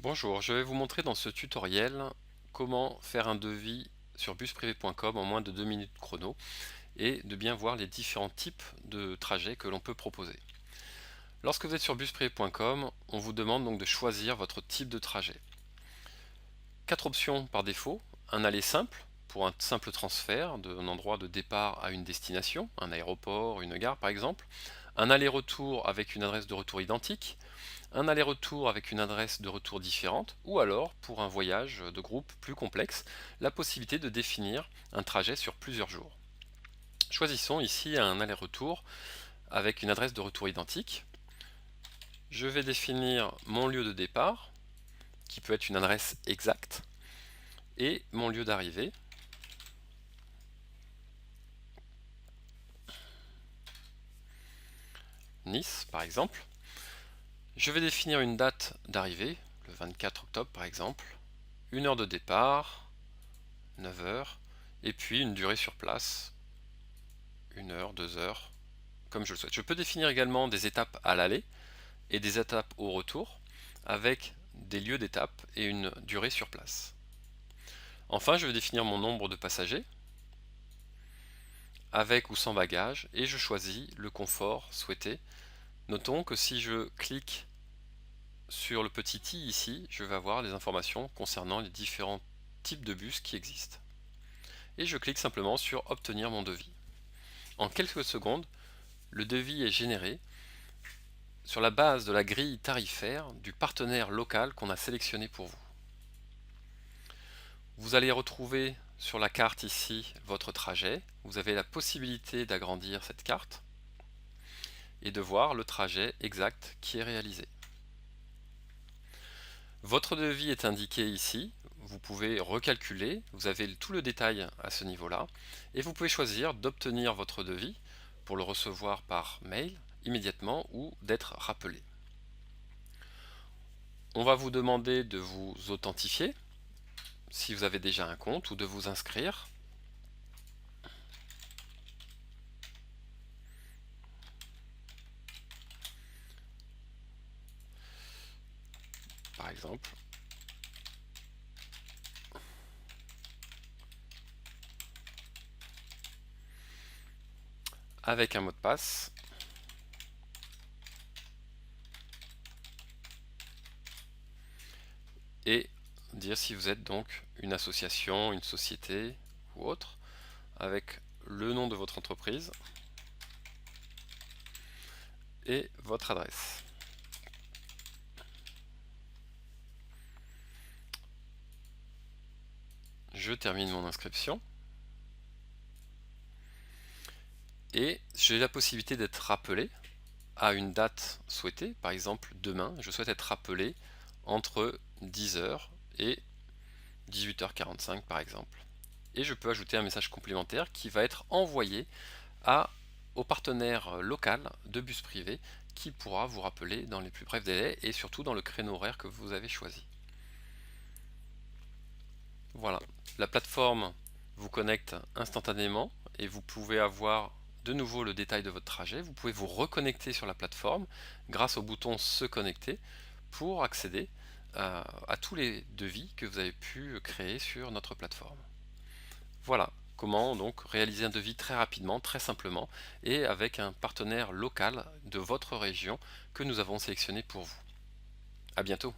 Bonjour, je vais vous montrer dans ce tutoriel comment faire un devis sur busprivé.com en moins de 2 minutes chrono et de bien voir les différents types de trajets que l'on peut proposer. Lorsque vous êtes sur busprivé.com, on vous demande donc de choisir votre type de trajet. 4 options par défaut: un aller simple pour un simple transfert d'un endroit de départ à une destination, un aéroport, une gare par exemple, un aller-retour avec une adresse de retour identique, un aller-retour avec une adresse de retour différente, ou alors, pour un voyage de groupe plus complexe, la possibilité de définir un trajet sur plusieurs jours. Choisissons ici un aller-retour avec une adresse de retour identique. Je vais définir mon lieu de départ, qui peut être une adresse exacte, et mon lieu d'arrivée. Nice, par exemple. Je vais définir une date d'arrivée, le 24 octobre par exemple, une heure de départ, 9 heures, et puis une durée sur place, 1 heure, 2 heures, comme je le souhaite. Je peux définir également des étapes à l'aller et des étapes au retour, avec des lieux d'étape et une durée sur place. Enfin, je vais définir mon nombre de passagers, avec ou sans bagages, et je choisis le confort souhaité. Notons que si je clique sur le petit i ici, je vais avoir les informations concernant les différents types de bus qui existent. Et je clique simplement sur obtenir mon devis. En quelques secondes, le devis est généré sur la base de la grille tarifaire du partenaire local qu'on a sélectionné pour vous. Vous allez retrouver sur la carte ici votre trajet. Vous avez la possibilité d'agrandir cette carte et de voir le trajet exact qui est réalisé. Votre devis est indiqué ici, vous pouvez recalculer, vous avez tout le détail à ce niveau-là, et vous pouvez choisir d'obtenir votre devis pour le recevoir par mail immédiatement ou d'être rappelé. On va vous demander de vous authentifier si vous avez déjà un compte ou de vous inscrire. Par exemple, avec un mot de passe, et dire si vous êtes donc une association, une société ou autre, avec le nom de votre entreprise et votre adresse. Je termine mon inscription et j'ai la possibilité d'être rappelé à une date souhaitée. Par exemple, demain, je souhaite être rappelé entre 10 heures et 18h45 par exemple. Et je peux ajouter un message complémentaire qui va être envoyé au partenaire local de bus privé qui pourra vous rappeler dans les plus brefs délais et surtout dans le créneau horaire que vous avez choisi. Voilà, la plateforme vous connecte instantanément et vous pouvez avoir de nouveau le détail de votre trajet. Vous pouvez vous reconnecter sur la plateforme grâce au bouton se connecter pour accéder à tous les devis que vous avez pu créer sur notre plateforme. Voilà comment donc réaliser un devis très rapidement, très simplement et avec un partenaire local de votre région que nous avons sélectionné pour vous. À bientôt.